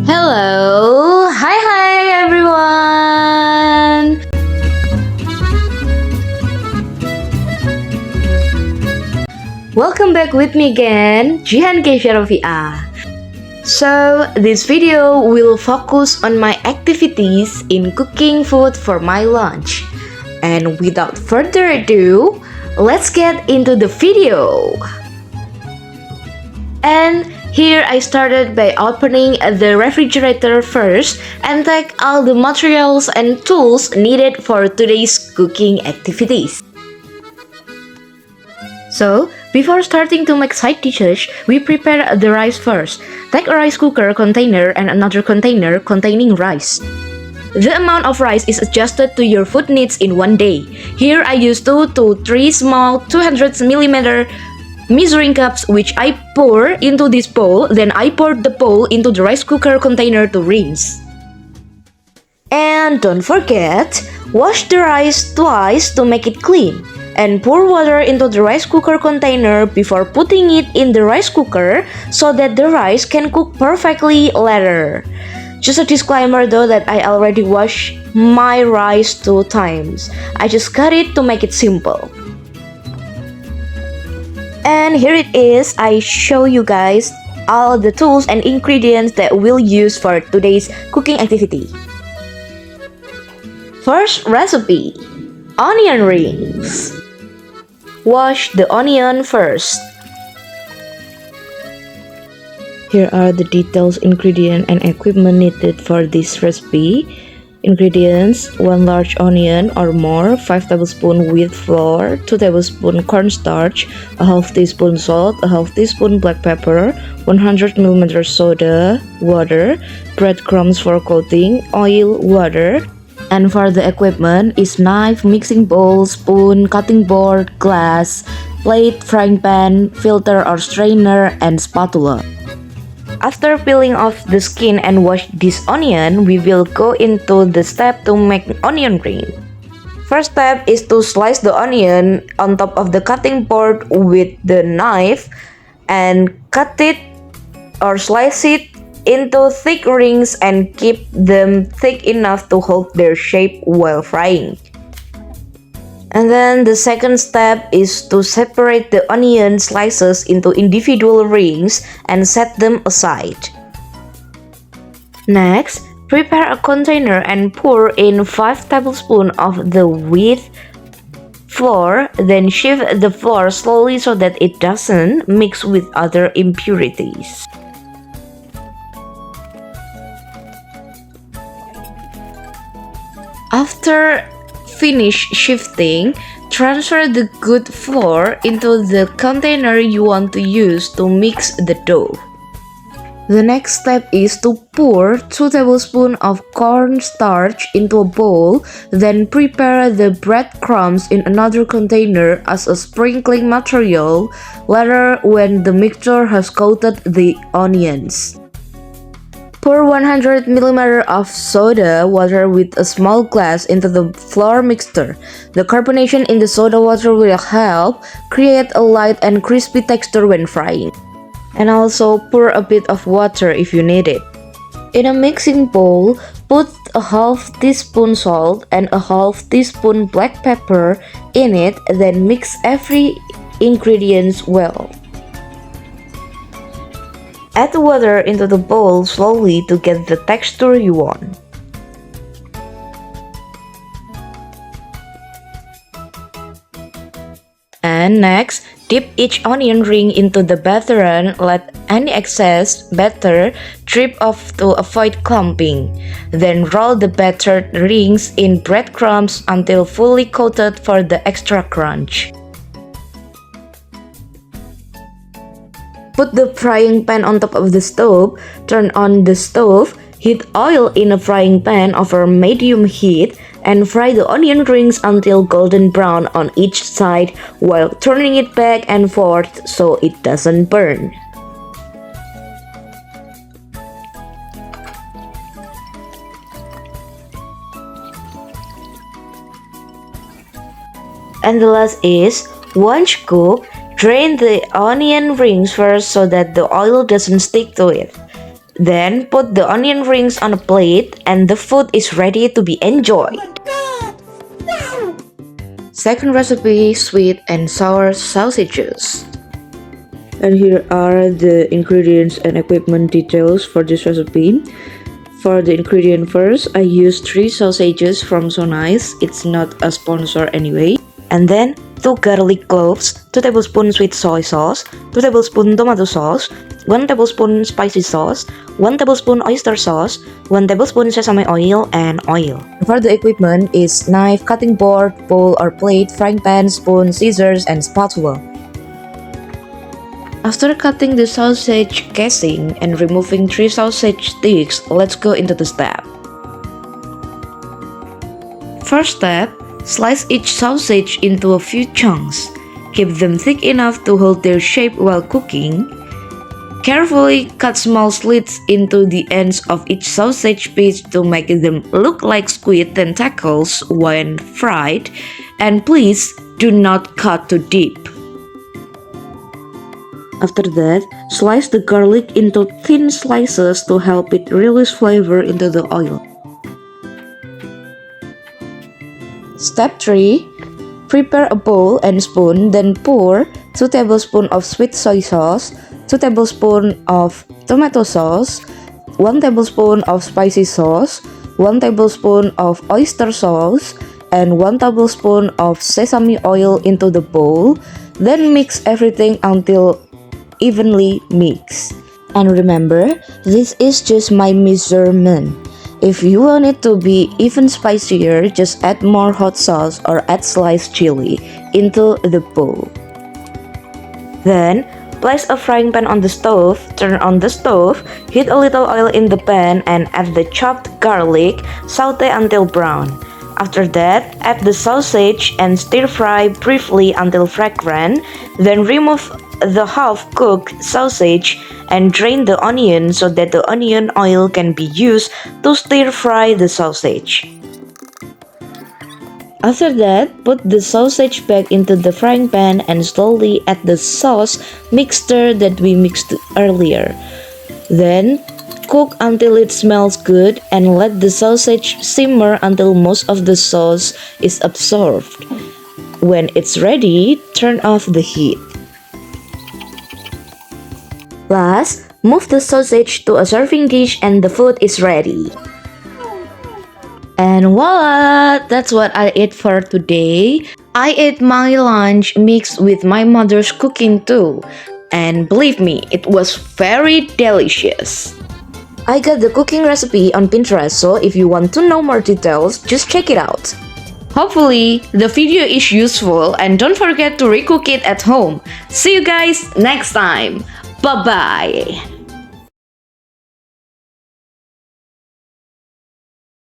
Hello! Hi everyone! Welcome back with me again, Jihan Keisha Rofi'ah. So, this video will focus on my activities in cooking food for my lunch. And without further ado, let's get into the video! And here I started by opening the refrigerator first and take all the materials and tools needed for today's cooking activities. So, before starting to make side dishes, we prepare the rice first. Take a rice cooker container and another container containing rice. The amount of rice is adjusted to your food needs in one day. Here I use 2 to 3 small 200mm measuring cups which I pour into this bowl, then I pour the bowl into the rice cooker container to rinse. And don't forget, wash the rice twice to make it clean. And pour water into the rice cooker container before putting it in the rice cooker so that the rice can cook perfectly later. Just a disclaimer though that I already washed my rice 2 times. I just cut it to make it simple. And here it is, I show you guys all the tools and ingredients that we'll use for today's cooking activity. First recipe, onion rings. Wash the onion first. Here are the details, ingredient and equipment needed for this recipe. Ingredients: 1 large onion or more, 5 tablespoons wheat flour, 2 tablespoons cornstarch, a half teaspoon salt, a half teaspoon black pepper, 100ml soda, water, breadcrumbs for coating, oil, water. And for the equipment is knife, mixing bowl, spoon, cutting board, glass, plate, frying pan, filter or strainer, and spatula. After peeling off the skin and wash this onion, we will go into the step to make onion ring. First step is to slice the onion on top of the cutting board with the knife and cut it or slice it into thick rings and keep them thick enough to hold their shape while frying. And then the second step is to separate the onion slices into individual rings and set them aside. Next, prepare a container and pour in 5 tablespoons of the wheat flour, then shift the flour slowly so that it doesn't mix with other impurities. After finish shifting, transfer the good flour into the container you want to use to mix the dough. The next step is to pour 2 tablespoons of cornstarch into a bowl, then prepare the breadcrumbs in another container as a sprinkling material later when the mixture has coated the onions. Pour 100ml of soda water with a small glass into the flour mixture. The carbonation in the soda water will help create a light and crispy texture when frying. And also pour a bit of water if you need it. In a mixing bowl, put a half teaspoon salt and a half teaspoon black pepper in it, then mix every ingredient well. Add the water into the bowl slowly to get the texture you want. And next, dip each onion ring into the batter and let any excess batter drip off to avoid clumping. Then roll the battered rings in breadcrumbs until fully coated for the extra crunch. Put the frying pan on top of the stove, turn on the stove, heat oil in a frying pan over medium heat, and fry the onion rings until golden brown on each side while turning it back and forth so it doesn't burn. And the last is, once cooked, drain the onion rings first so that the oil doesn't stick to it. Then put the onion rings on a plate and the food is ready to be enjoyed. Second recipe, sweet and sour sausages. And here are the ingredients and equipment details for this recipe. For the ingredient first, I used 3 sausages from So Nice. It's not a sponsor anyway. And then 2 garlic cloves, 2 tablespoons sweet soy sauce, 2 tablespoons tomato sauce, 1 tablespoon spicy sauce, 1 tablespoon oyster sauce, 1 tablespoon sesame oil, and oil. For the equipment is knife, cutting board, bowl or plate, frying pan, spoon, scissors, and spatula. After cutting the sausage casing and removing 3 sausage sticks, let's go into the step. First step, slice each sausage into a few chunks. Keep them thick enough to hold their shape while cooking. Carefully cut small slits into the ends of each sausage piece to make them look like squid tentacles when fried, and please do not cut too deep. After that, slice the garlic into thin slices to help it release flavor into the oil. Step 3. Prepare a bowl and spoon, then pour 2 tablespoons of sweet soy sauce, 2 tablespoons of tomato sauce, 1 tablespoon of spicy sauce, 1 tablespoon of oyster sauce, and 1 tablespoon of sesame oil into the bowl. Then mix everything until evenly mixed. And remember, this is just my measurement. If you want it to be even spicier, just add more hot sauce or add sliced chili into the bowl. Then, place a frying pan on the stove, turn on the stove, heat a little oil in the pan and add the chopped garlic, saute until brown. After that, add the sausage and stir fry briefly until fragrant, then remove the half-cooked sausage and drain the onion so that the onion oil can be used to stir fry the sausage. After that, put the sausage back into the frying pan and slowly add the sauce mixture that we mixed earlier. Then, cook until it smells good and let the sausage simmer until most of the sauce is absorbed. When it's ready, turn off the heat. Last, move the sausage to a serving dish and the food is ready. And voila! That's what I ate for today. I ate my lunch mixed with my mother's cooking too. And believe me, it was very delicious. I got the cooking recipe on Pinterest, so if you want to know more details, just check it out. Hopefully, the video is useful and don't forget to recook it at home. See you guys next time. Bye-bye.